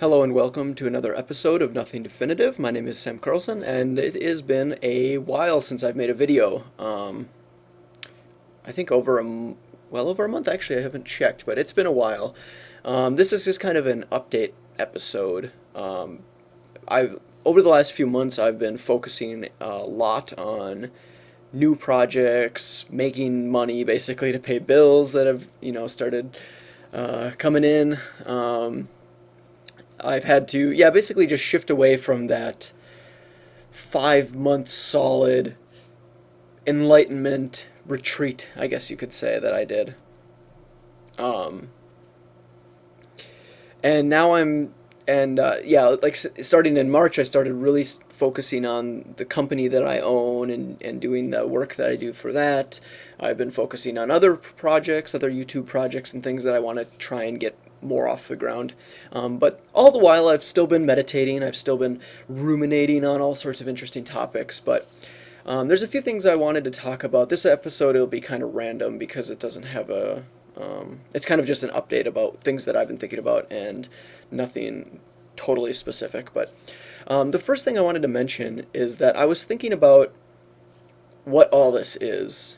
Hello and welcome to another episode of Nothing Definitive. My name is Sam Carlson, and it has been a while since I've made a video. I think well over a month actually. I haven't checked, but it's been a while. This is just kind of an update episode. I've Over the last few months, I've been focusing a lot on new projects, making money basically to pay bills that have started coming in. I've had to, yeah, basically just shift away from that 5 month solid enlightenment retreat, I guess you could say, that I did. Um, and now yeah, like starting in March, I started really focusing on the company that I own and doing the work that I do for that. I've been focusing on other projects, other YouTube projects, and things that I want to try and get more off the ground. But all the while, I've still been meditating. I've still been ruminating on all sorts of interesting topics. But there's a few things I wanted to talk about. This episode will be kind of random because it doesn't have a. It's kind of just an update about things that I've been thinking about and nothing totally specific. But the first thing I wanted to mention is that I was thinking about what all this is.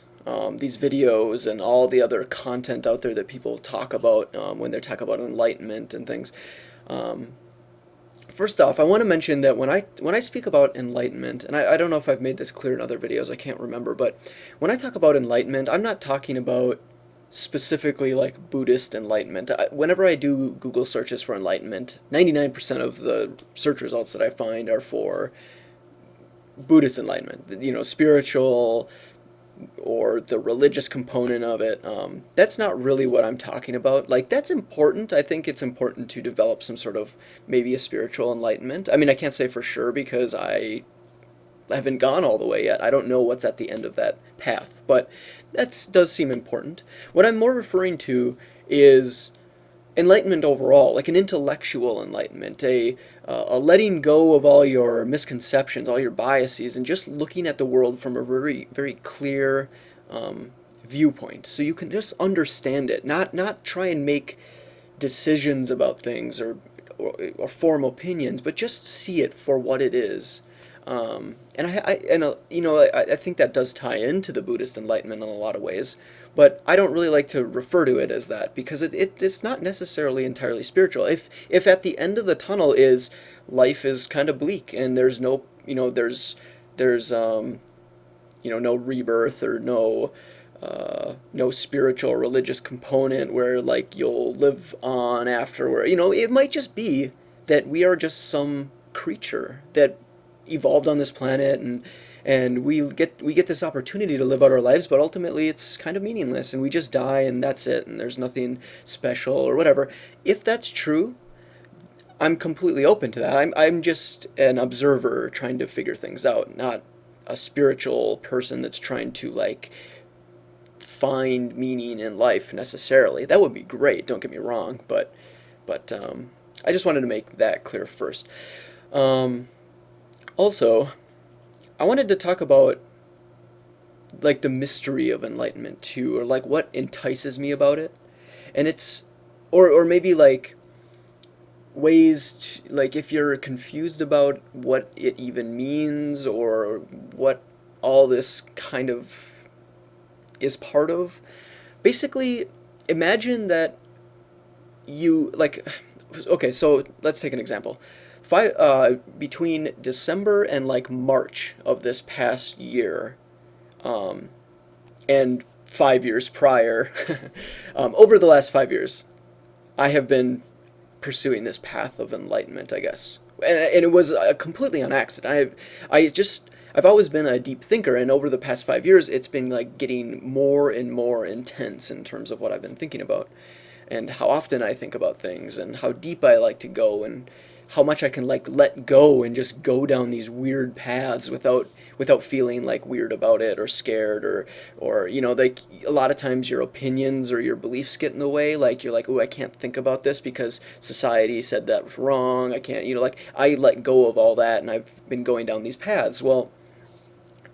These videos and all the other content out there that people talk about when they talk about enlightenment and things. Um, First off, I want to mention that when I speak about enlightenment, and I don't know if I've made this clear in other videos, I can't remember, but when I talk about enlightenment, I'm not talking about specifically like Buddhist enlightenment. Whenever I do Google searches for enlightenment, 99% of the search results that I find are for Buddhist enlightenment, spiritual or the religious component of it. That's not really what I'm talking about. Like, that's important. I think it's important to develop some sort of maybe a spiritual enlightenment. I mean, I can't say for sure because I haven't gone all the way yet. I don't know what's at the end of that path, but that does seem important. What I'm more referring to is enlightenment overall, like an intellectual enlightenment, a letting go of all your misconceptions, all your biases, and just looking at the world from a very, very clear viewpoint, so you can just understand it, not try and make decisions about things or form opinions, but just see it for what it is. I think that does tie into the Buddhist enlightenment in a lot of ways, but I don't really like to refer to it as that because it's not necessarily entirely spiritual. If at the end of the tunnel is life is kind of bleak and there's no, there's no rebirth or no spiritual or religious component where like you'll live on afterward. It might just be that we are just some creature that evolved on this planet, and we get this opportunity to live out our lives, but ultimately it's kind of meaningless and we just die and that's it, and there's nothing special or whatever. If that's true, I'm completely open to that. I'm just an observer trying to figure things out, not a spiritual person that's trying to like find meaning in life necessarily. That would be great, don't get me wrong, but I just wanted to make that clear first. Um, Also, I wanted to talk about like the mystery of enlightenment too, or like what entices me about it. And it's or maybe like like if you're confused about what it even means or what all this kind of is part of. Basically, imagine that you like okay, so let's take an example. Between December and like March of this past year, um, and 5 years prior, over the last 5 years, I have been pursuing this path of enlightenment, I guess, and it was completely on accident. I've always been a deep thinker, and over the past 5 years, it's been like getting more and more intense in terms of what I've been thinking about, and how often I think about things, and how deep I like to go, and how much I can like let go and just go down these weird paths without feeling like weird about it or scared or like a lot of times your opinions or your beliefs get in the way. Like you're like, oh, I can't think about this because society said that was wrong. I can't, like I let go of all that and I've been going down these paths. Well,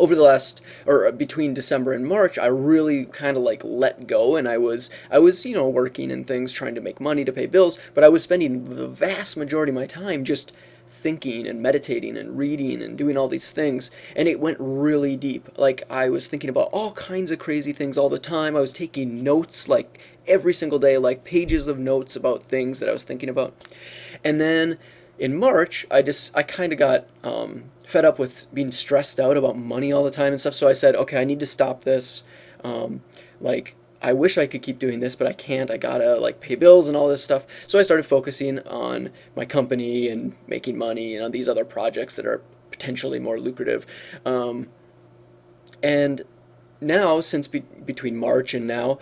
over the last, or between December and March, I really kind of like let go, and I was working and things, trying to make money to pay bills, but I was spending the vast majority of my time just thinking and meditating and reading and doing all these things, and it went really deep. Like, I was thinking about all kinds of crazy things all the time. I was taking notes like every single day, like pages of notes about things that I was thinking about. And then in March, I kind of got fed up with being stressed out about money all the time and stuff. So I said, okay, I need to stop this. Like, I wish I could keep doing this, but I can't. I gotta like pay bills and all this stuff. So I started focusing on my company and making money and on these other projects that are potentially more lucrative. And now, since between March and now,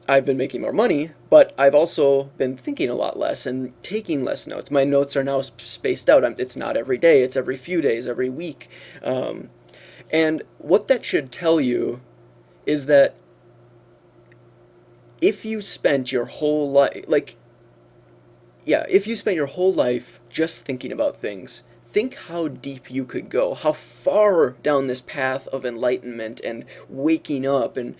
I've been making more money, but I've also been thinking a lot less and taking less notes. My notes are now spaced out. It's not every day, it's every few days, every week. And what that should tell you is that if you spent your whole life, like, yeah, if you spent your whole life just thinking about things, think how deep you could go, how far down this path of enlightenment and waking up and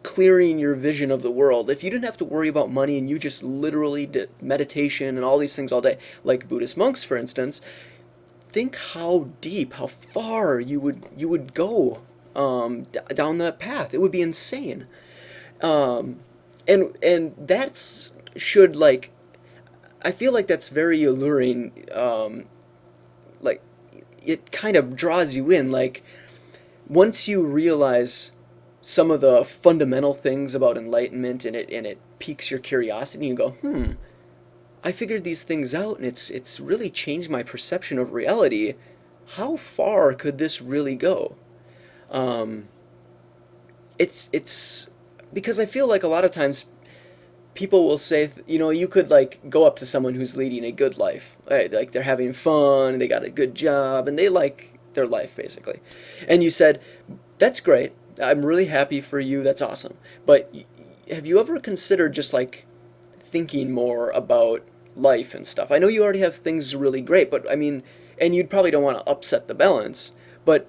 clearing your vision of the world. If you didn't have to worry about money and you just literally did meditation and all these things all day, like Buddhist monks, for instance, think how deep, how far you would go down that path. It would be insane. And that's should like I feel like that's very alluring. Like, it kind of draws you in. Like, once you realize some of the fundamental things about enlightenment, and it piques your curiosity, and you go, I figured these things out, and it's really changed my perception of reality. How far could this really go? Um, it's because I feel like a lot of times people will say, you could like go up to someone who's leading a good life, right? Like, they're having fun, they got a good job, and they like their life basically. And you said, "That's great. I'm really happy for you. That's awesome." But have you ever considered just like thinking more about life and stuff? I know you already have things really great, but I mean, and you'd probably don't want to upset the balance, but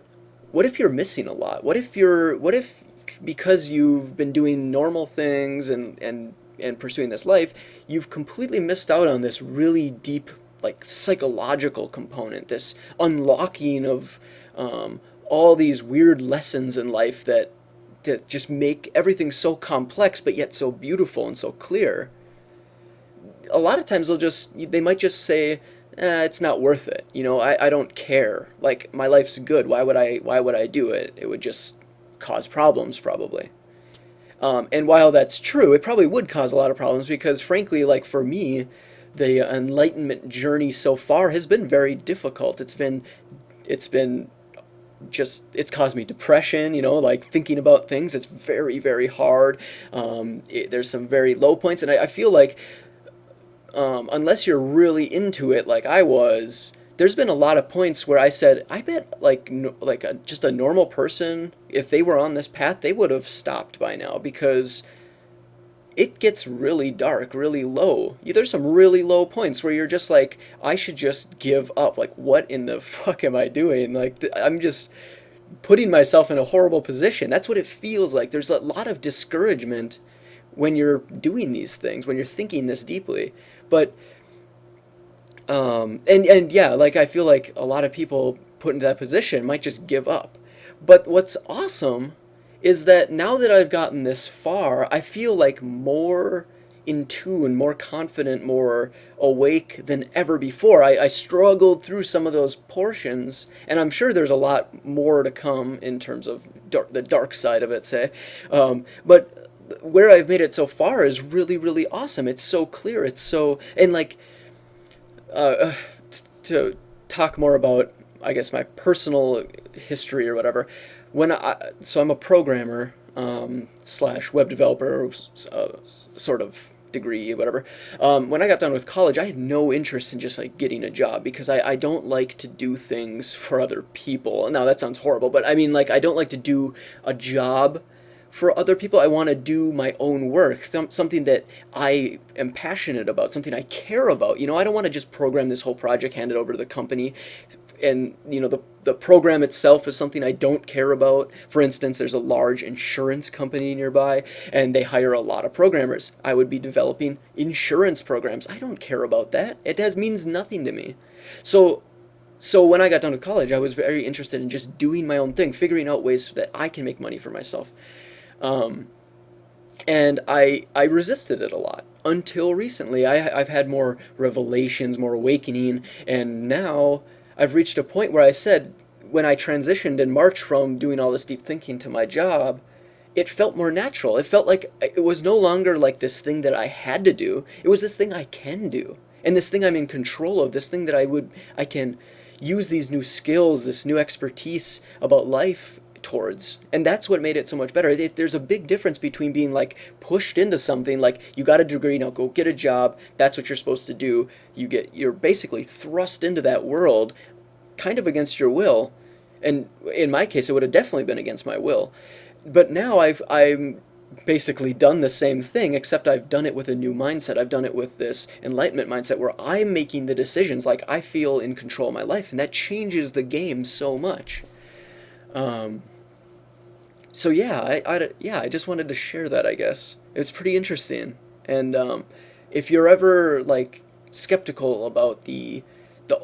what if you're missing a lot? What if because you've been doing normal things and pursuing this life, you've completely missed out on this really deep, like, psychological component, this unlocking of all these weird lessons in life that just make everything so complex, but yet so beautiful and so clear. A lot of times they might just say, it's not worth it. I don't care. Like, my life's good. Why would I do it? It would just cause problems, probably. And while that's true, it probably would cause a lot of problems because, frankly, like for me, the enlightenment journey so far has been very difficult. It's been it's caused me depression, like thinking about things. It's very, very hard. There's some very low points, and I feel like unless you're really into it, like I was, there's been a lot of points where I said, I bet like just a normal person, if they were on this path, they would have stopped by now because it gets really dark, really low. There's some really low points where you're just like, I should just give up. Like, what in the fuck am I doing? Like, I'm just putting myself in a horrible position. That's what it feels like. There's a lot of discouragement when you're doing these things, when you're thinking this deeply. But and yeah, like I feel like a lot of people put into that position might just give up. But what's awesome is that now that I've gotten this far, I feel like more in tune, more confident, more awake than ever before. I struggled through some of those portions, and I'm sure there's a lot more to come in terms of the dark side of it, say. But where I've made it so far is really, really awesome. It's so clear. It's so, and like, uh, to talk more about, I guess, my personal history or whatever. So I'm a programmer slash web developer, sort of degree, whatever. When I got done with college, I had no interest in just like getting a job because I don't like to do things for other people. Now that sounds horrible, but I mean, like, I don't like to do a job for other people. I want to do my own work, something that I am passionate about, something I care about. I don't want to just program this whole project, hand it over to the company, and the program itself is something I don't care about. For instance, there's a large insurance company nearby and they hire a lot of programmers. I would be developing insurance programs. I don't care about that. Means nothing to me. So when I got done with college, I was very interested in just doing my own thing, figuring out ways that I can make money for myself. Um, and I resisted it a lot until recently. I've had more revelations, more awakening, and now I've reached a point where I said, when I transitioned in March from doing all this deep thinking to my job, it felt more natural. It felt like it was no longer like this thing that I had to do. It was this thing I can do. And this thing I'm in control of, this thing that I can use these new skills, this new expertise about life towards. And that's what made it so much better. There's a big difference between being like pushed into something, like you got a degree, now go get a job, that's what you're supposed to do. You're basically thrust into that world kind of against your will. And in my case, it would have definitely been against my will. But now I'm basically done the same thing, except I've done it with a new mindset. I've done it with this enlightenment mindset where I'm making the decisions, like I feel in control of my life, and that changes the game so much. Um, so yeah, I just wanted to share that, I guess. It's pretty interesting. And if you're ever like skeptical about the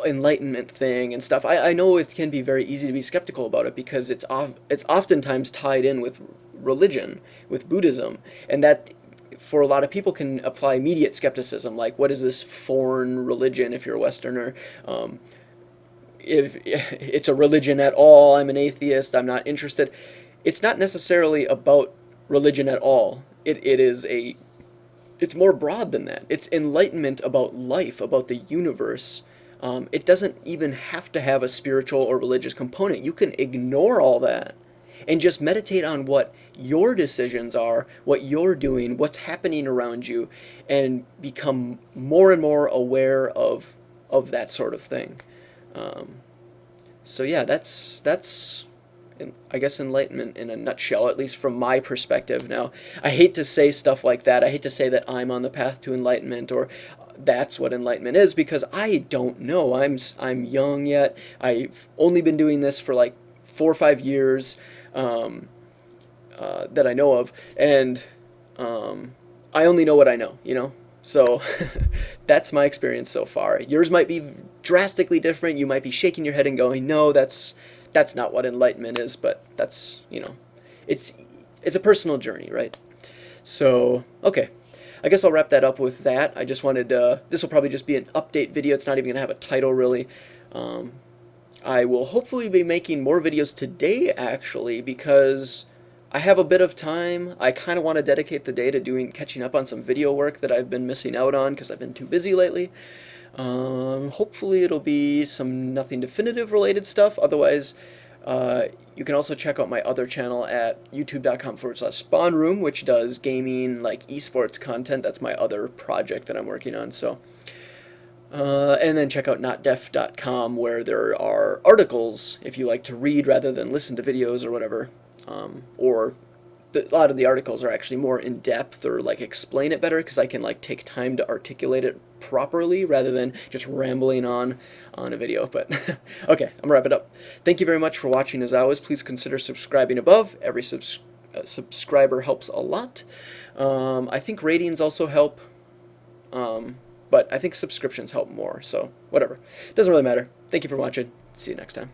enlightenment thing and stuff, I know it can be very easy to be skeptical about it because it's oftentimes tied in with religion, with Buddhism, and that for a lot of people can apply immediate skepticism, like what is this foreign religion if you're a Westerner? If it's a religion at all, I'm an atheist, I'm not interested. It's not necessarily about religion at all. It's more broad than that. It's enlightenment about life, about the universe. It doesn't even have to have a spiritual or religious component. You can ignore all that and just meditate on what your decisions are, what you're doing, what's happening around you, and become more and more aware of that sort of thing. Um, so yeah, I guess enlightenment in a nutshell, at least from my perspective. Now, I hate to say stuff like that. I hate to say that I'm on the path to enlightenment or that's what enlightenment is because I don't know. I'm young yet. I've only been doing this for like 4 or 5 years um, that I know of, and I only know what I know. So that's my experience so far. Yours might be drastically different. You might be shaking your head and going, "No, that's not what enlightenment is." But it's it's a personal journey, right? So okay. I guess I'll wrap that up with that. I just wanted this will probably just be an update video. It's not even going to have a title, really. Um, I will hopefully be making more videos today, actually, because I have a bit of time. I kind of want to dedicate the day to catching up on some video work that I've been missing out on because I've been too busy lately. Hopefully it'll be some nothing definitive related stuff. Otherwise, you can also check out my other channel at youtube.com/Spawn Room, which does gaming, like esports content. That's my other project that I'm working on. So, and then check out notdeaf.com, where there are articles if you like to read rather than listen to videos or whatever. Or a lot of the articles are actually more in depth or like explain it better because I can like take time to articulate it properly rather than just rambling on a video. But okay, I'm gonna wrap it up. Thank you very much for watching. As always, please consider subscribing above. Every subscriber helps a lot. I think ratings also help, but I think subscriptions help more. So whatever, doesn't really matter. Thank you for watching. See you next time.